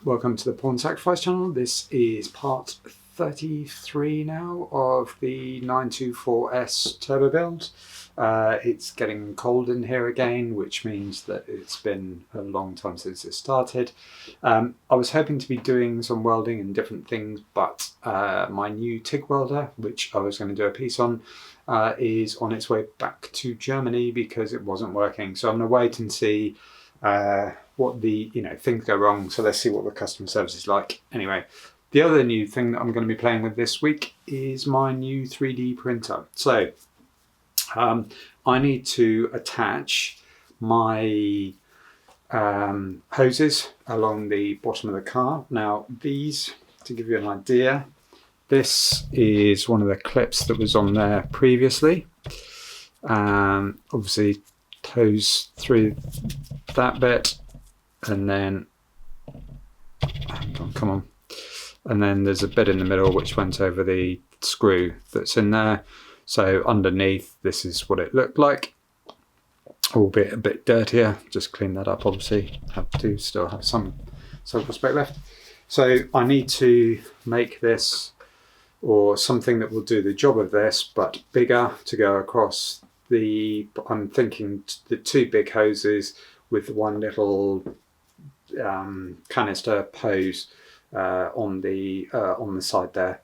welcome to the Pawn Sacrifice channel. This is part 33 now of the 924S turbo build. It's getting cold in here again, which means that it's been a long time since it started. I was hoping to be doing some welding and different things, but my new TIG welder, which I was going to do a piece on, is on its way back to Germany because it wasn't working. So I'm going to wait and see what the, things go wrong. So let's see what the customer service is like. Anyway, the other new thing that I'm going to be playing with this week is my new 3D printer. So I need to attach my hoses along the bottom of the car. Now these, to give you an idea, this is one of the clips that was on there previously. Obviously hose through that bit, and then come on, and then there's a bit in the middle which went over the screw that's in there. So underneath, this is what it looked like, albeit a bit dirtier. Just clean that up, obviously. Have to still have some self-respect left. So I need to make this, or something that will do the job of this, but bigger, to go across the, I'm thinking the two big hoses with one little canister hose on the side there.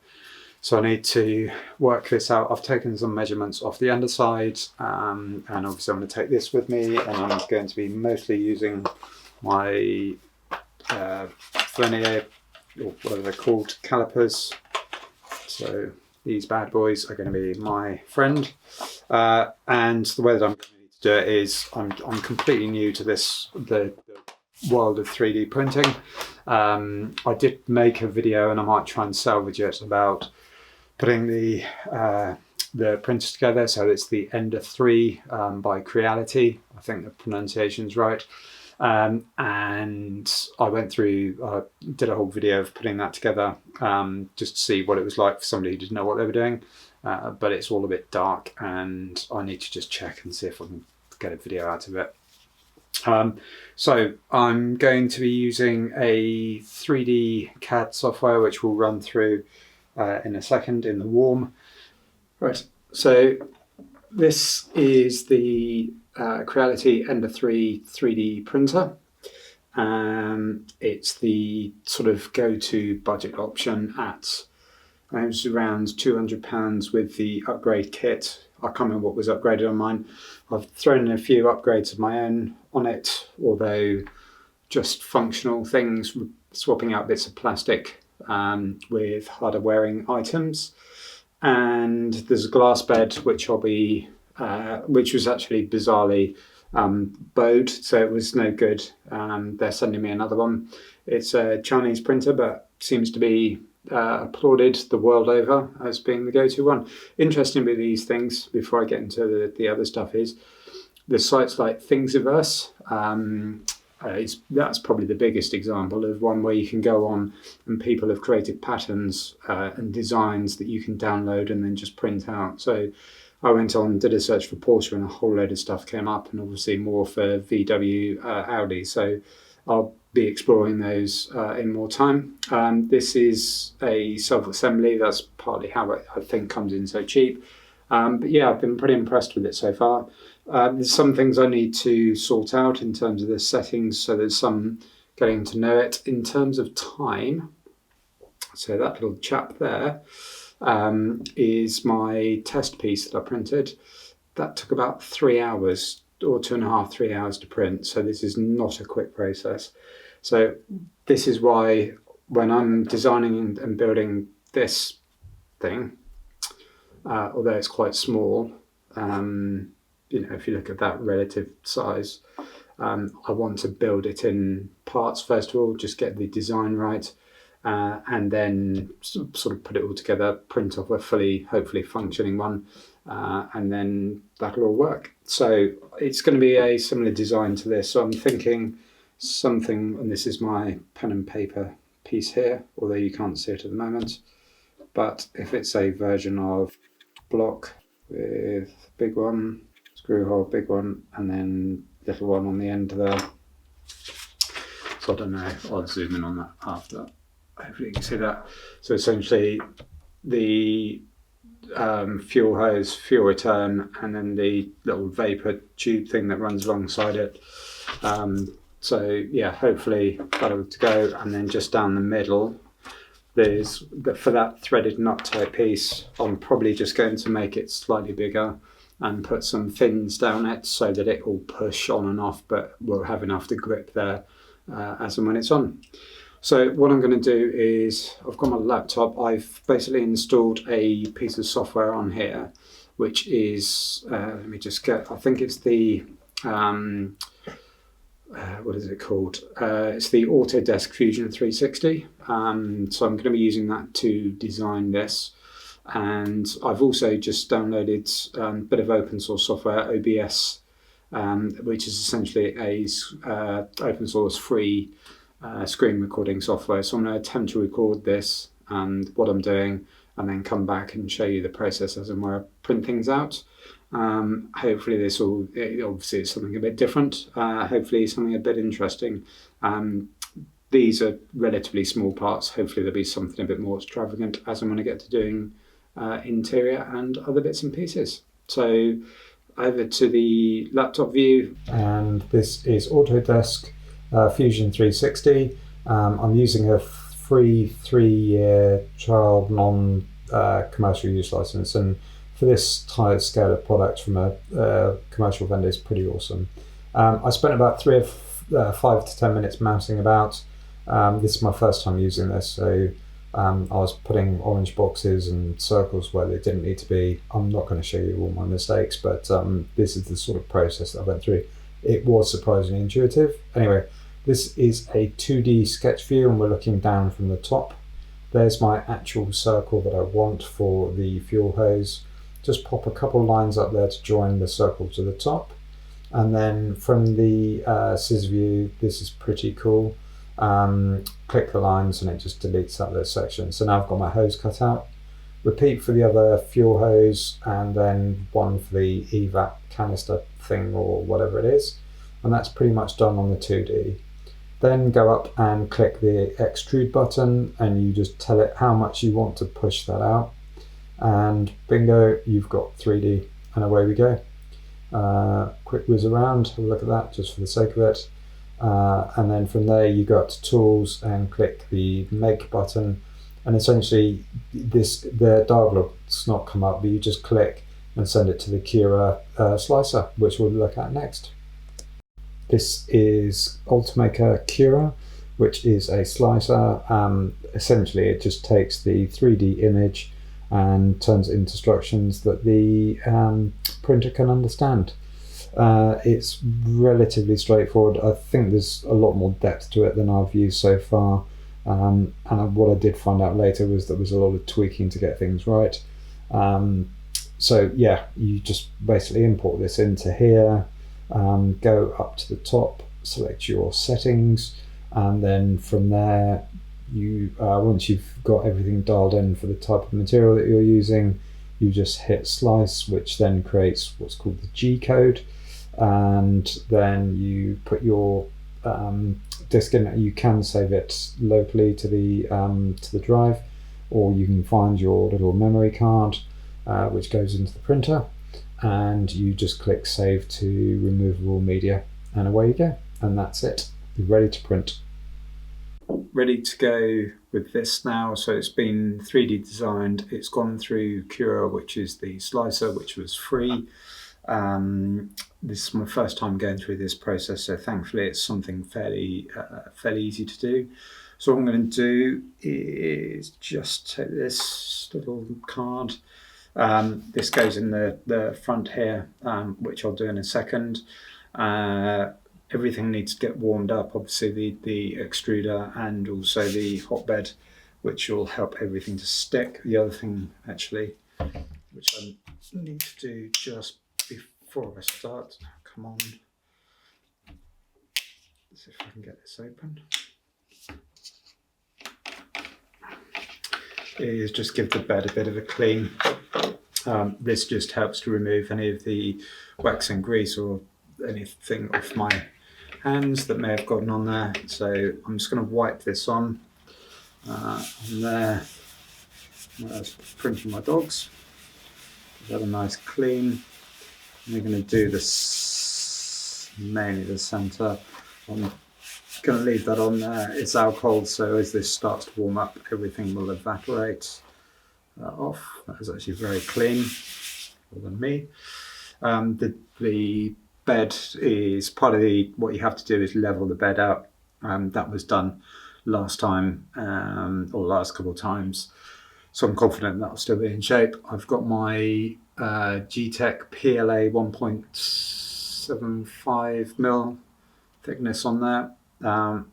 So I need to work this out. I've taken some measurements off the underside, and obviously I'm going to take this with me, and I'm going to be mostly using my vernier, or whatever they're called, calipers. So these bad boys are going to be my friend. And the way that I'm going to need to do it is, I'm completely new to this, the world of 3D printing. I did make a video, and I might try and salvage it, about putting the printers together. So it's the Ender 3 by Creality. I think the pronunciation's right. And I went through, did a whole video of putting that together, just to see what it was like for somebody who didn't know what they were doing. But it's all a bit dark, and I need to just check and see if I can get a video out of it. So I'm going to be using a 3D CAD software, which we'll run through in a second in the warm. Right, so this is the Creality Ender 3 3D printer. It's the sort of go-to budget option at, it was around £200 with the upgrade kit. I can't remember what was upgraded on mine. I've thrown in a few upgrades of my own on it, although just functional things, swapping out bits of plastic with harder wearing items. And there's a glass bed which I'll be, which was actually bizarrely bowed, so it was no good. They're sending me another one. It's a Chinese printer, but seems to be applauded the world over as being the go-to one. Interesting with these things, before I get into the other stuff, is the sites like Thingiverse. That's probably the biggest example of one where you can go on and people have created patterns and designs that you can download and then just print out. So I went on, did a search for Porsche, and a whole load of stuff came up, and obviously more for VW Audi. So I'll be exploring those in more time. This is a self-assembly. That's partly how it, I think, comes in so cheap. But yeah, I've been pretty impressed with it so far. There's some things I need to sort out in terms of the settings, so there's some getting to know it. In terms of time, so that little chap there is my test piece that I printed. That took about 3 hours, or 2.5, 3 hours to print. So this is not a quick process. So this is why when I'm designing and building this thing, although it's quite small, if you look at that relative size, I want to build it in parts first of all, just get the design right, and then sort of put it all together, print off a fully, hopefully functioning one, and then that'll all work. So it's going to be a similar design to this. So I'm thinking something, and this is my pen and paper piece here, although you can't see it at the moment, but if it's a version of block with big one, screw hole, big one, and then little one on the end there. So I don't know, I'll zoom in on that after. Hopefully you can see that. So essentially the fuel hose, fuel return, and then the little vapor tube thing that runs alongside it. So yeah, hopefully that'll to go. And then just down the middle, there's for that threaded nut type piece, I'm probably just going to make it slightly bigger and put some fins down it so that it will push on and off, but we'll have enough to grip there as and when it's on. So what I'm going to do is, I've got my laptop, I've basically installed a piece of software on here, which is, let me just get, I think it's the, what is it called? It's the Autodesk Fusion 360. So I'm going to be using that to design this. And I've also just downloaded a bit of open source software, OBS, which is essentially a open source free screen recording software. So I'm going to attempt to record this and what I'm doing, and then come back and show you the process as and where I print things out. Hopefully this will, obviously it's something a bit different, hopefully something a bit interesting. These are relatively small parts, hopefully there'll be something a bit more extravagant as I'm going to get to doing interior and other bits and pieces. So over to the laptop view. And this is Autodesk Fusion 360. I'm using a free 3-year trial non-commercial use license, and for this type scale of product from a commercial vendor is pretty awesome. I spent about 5 to 10 minutes mousing about. This is my first time using this, so I was putting orange boxes and circles where they didn't need to be. I'm not going to show you all my mistakes, but this is the sort of process that I went through. It was surprisingly intuitive. Anyway, this is a 2D sketch view and we're looking down from the top. There's my actual circle that I want for the fuel hose. Just pop a couple lines up there to join the circle to the top. And then from the scissor view, this is pretty cool. Click the lines and it just deletes that little section. So now I've got my hose cut out. Repeat for the other fuel hose and then one for the evap canister thing or whatever it is. And that's pretty much done on the 2D. Then go up and click the extrude button and you just tell it how much you want to push that out. And bingo, you've got 3D and away we go. Quick whiz around, have a look at that just for the sake of it. And then from there you go up to tools and click the make button, and essentially the dialog does not come up, but you just click and send it to the Cura slicer, which we'll look at next. This is Ultimaker Cura, which is a slicer. Essentially it just takes the 3D image and turns it into instructions that the printer can understand. It's relatively straightforward. I think there's a lot more depth to it than I've used so far. And what I did find out later was there was a lot of tweaking to get things right. So yeah, you just basically import this into here, go up to the top, select your settings, and then from there, you once you've got everything dialed in for the type of material that you're using, you just hit slice, which then creates what's called the G code, and then you put your disk in. You can save it locally to the drive, or you can find your little memory card which goes into the printer, and you just click save to removable media, and away you go, and that's it. You're ready to print. Ready to go with this now. So it's been 3D designed, it's gone through Cura, which is the slicer, which was free. This is my first time going through this process, so thankfully it's something fairly easy to do. So what I'm going to do is just take this little card. This goes in the front here, which I'll do in a second. Everything needs to get warmed up, obviously the extruder and also the hotbed, which will help everything to stick. The other thing actually, which I need to do just before I start, come on, let's see if I can get this open, is just give the bed a bit of a clean. This just helps to remove any of the wax and grease or anything off my ends that may have gotten on there. So I'm just going to wipe this on there. I was printing my dogs. Have a nice clean. We're going to do this mainly the centre. I'm going to leave that on there. It's alcohol, so as this starts to warm up, everything will evaporate off. That is actually very clean, more than me. The bed is part of what you have to do is level the bed out. That was done last time, or last couple of times. So I'm confident that'll still be in shape. I've got my G-Tech PLA 1.75mm thickness on there. So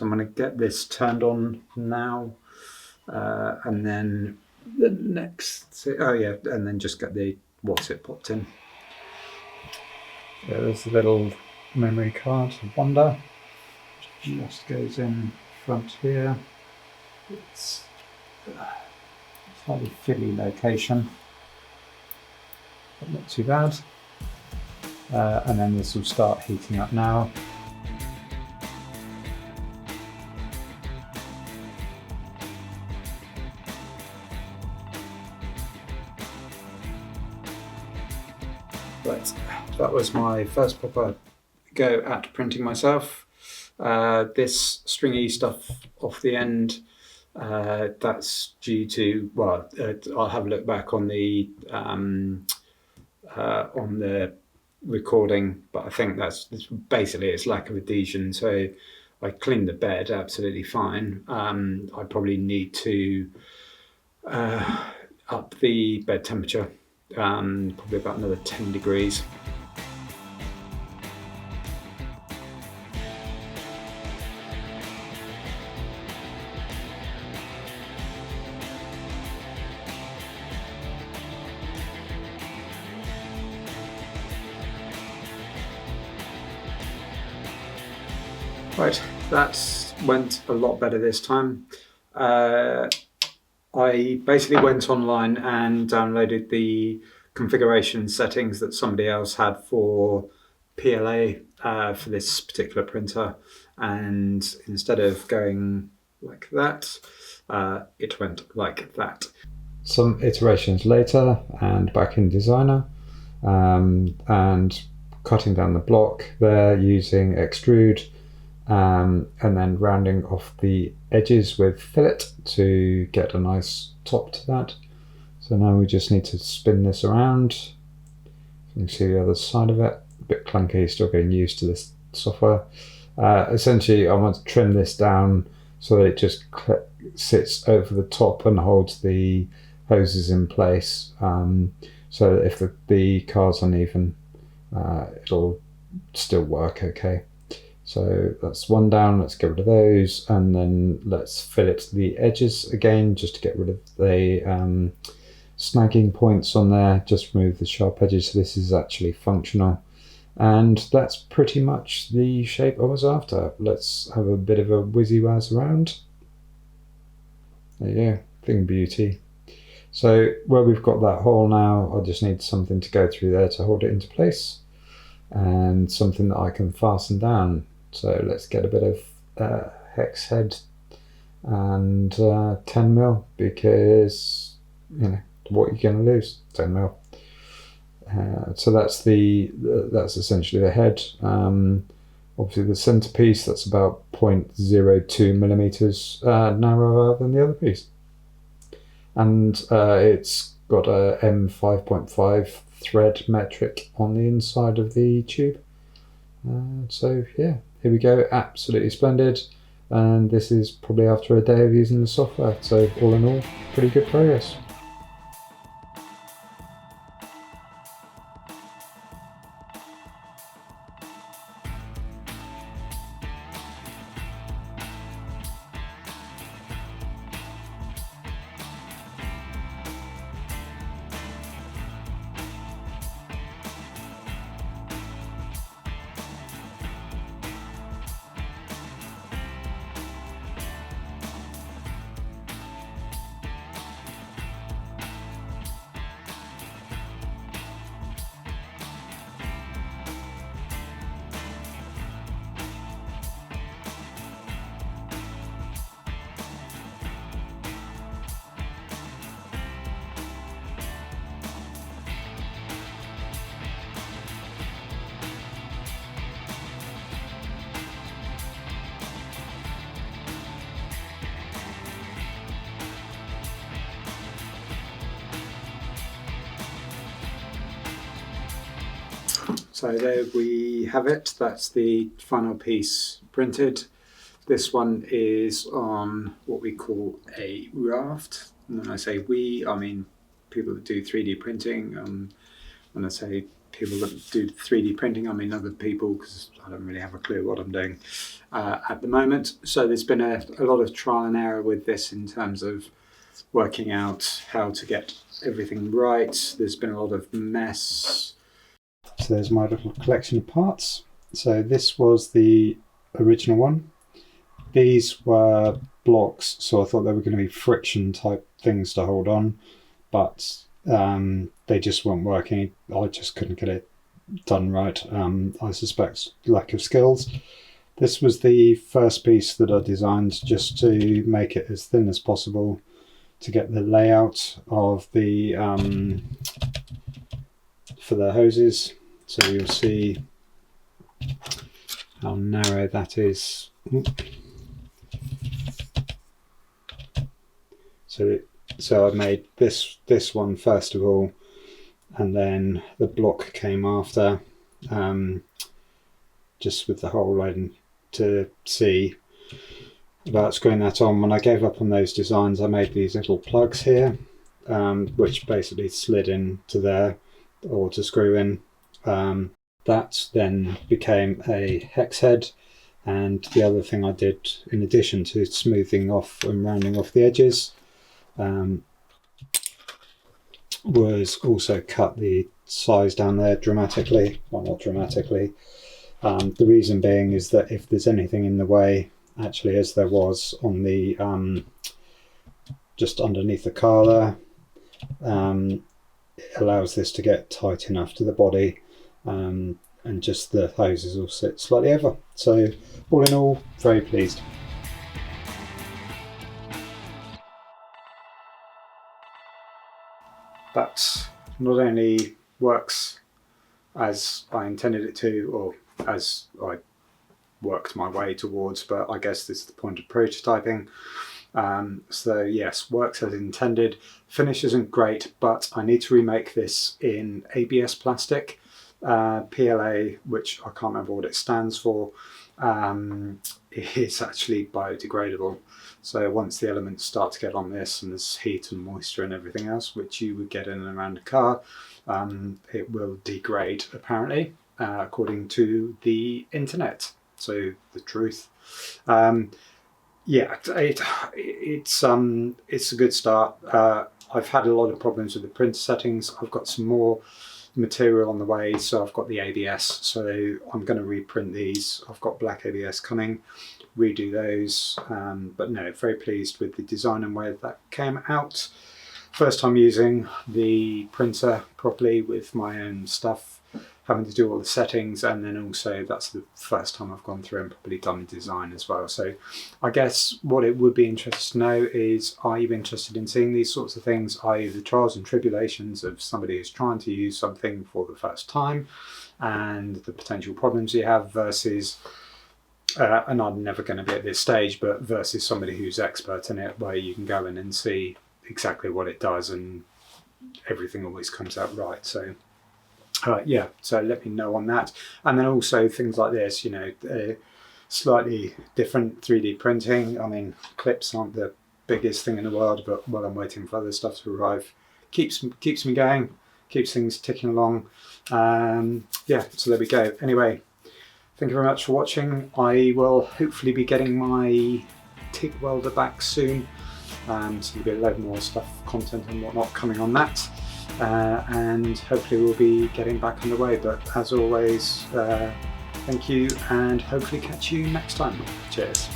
I'm going to get this turned on now, and then the next, and then just get the what's it popped in. So there's a little memory card, Wonder, just goes in front here. It's slightly fiddly location, but not too bad. And then this will start heating up now. Right, that was my first proper go at printing myself. This stringy stuff off the end, that's due to, well, I'll have a look back on the recording, but I think that's basically it's lack of adhesion. So I cleaned the bed absolutely fine. I probably need to up the bed temperature, probably about another 10 degrees. Right, that went a lot better this time. I basically went online and downloaded the configuration settings that somebody else had for PLA for this particular printer, and instead of going like that, it went like that. Some iterations later and back in Designer, and cutting down the block there using extrude, and then rounding off the edges with fillet to get a nice top to that. So now we just need to spin this around. You can see the other side of it, a bit clunky, still getting used to this software. Essentially I want to trim this down so that it just sits over the top and holds the hoses in place, so that if the car's uneven, it'll still work okay. So that's one down, let's get rid of those, and then let's fillet the edges again just to get rid of the snagging points on there, just remove the sharp edges so this is actually functional. And that's pretty much the shape I was after. Let's have a bit of a whizzy wazz around. There you go, thing beauty. So where we've got that hole now, I just need something to go through there to hold it into place, and something that I can fasten down. So let's get a bit of hex head and 10mm, because you know what you're going to lose, 10mm. So that's essentially the head. Obviously the centerpiece, that's about 0.02mm narrower than the other piece, and it's got a M5.5 thread metric on the inside of the tube. So yeah, here we go, absolutely splendid. And this is probably after a day of using the software, so all in all, pretty good progress. So there we have it. That's the final piece printed. This one is on what we call a raft. And when I say we, I mean people that do 3D printing. When I say people that do 3D printing, I mean other people, because I don't really have a clue what I'm doing at the moment. So there's been a lot of trial and error with this in terms of working out how to get everything right. There's been a lot of mess. So there's my little collection of parts. So this was the original one. These were blocks, so I thought they were going to be friction type things to hold on, but they just weren't working. I just couldn't get it done right. I suspect lack of skills. This was the first piece that I designed just to make it as thin as possible to get the layout of the for the hoses. So you'll see how narrow that is. So I made this one first of all, and then the block came after, just with the hole in to see about screwing that on. When I gave up on those designs, I made these little plugs here, which basically slid into there or to screw in. That then became a hex head, and the other thing I did in addition to smoothing off and rounding off the edges was also cut the size down there dramatically. Well, not dramatically. The reason being is that if there's anything in the way, actually as there was on the just underneath the car there, it allows this to get tight enough to the body, and just the hoses will sit slightly over. So all in all, very pleased. That not only works as I intended it to, or as I worked my way towards, but I guess this is the point of prototyping. So yes, works as intended. Finish isn't great, but I need to remake this in ABS plastic. PLA, which I can't remember what it stands for, is actually biodegradable. So once the elements start to get on this, and there's heat and moisture and everything else, which you would get in and around a car, it will degrade, apparently, according to the internet. So the truth. Yeah, it's a good start. I've had a lot of problems with the printer settings. I've got some more material on the way, so I've got the ABS, so I'm going to reprint these. I've got black ABS coming, redo those, but no, very pleased with the design and where that came out. First time using the printer properly with my own stuff, having to do all the settings, and then also that's the first time I've gone through and probably done design as well. So I guess what it would be interesting to know is, are you interested in seeing these sorts of things, i.e. the trials and tribulations of somebody who's trying to use something for the first time and the potential problems you have versus, and I'm never going to be at this stage, but versus somebody who's expert in it, where you can go in and see exactly what it does and everything always comes out right. So yeah, so let me know on that. And then also things like this, you know, slightly different 3D printing. I mean, clips aren't the biggest thing in the world, but while I'm waiting for other stuff to arrive, keeps me going, keeps things ticking along. Yeah, so there we go. Anyway, thank you very much for watching. I will hopefully be getting my TIG welder back soon. So there'll be a load more stuff, content and whatnot coming on that. And hopefully we'll be getting back on the way, but as always, thank you, and hopefully catch you next time. Cheers.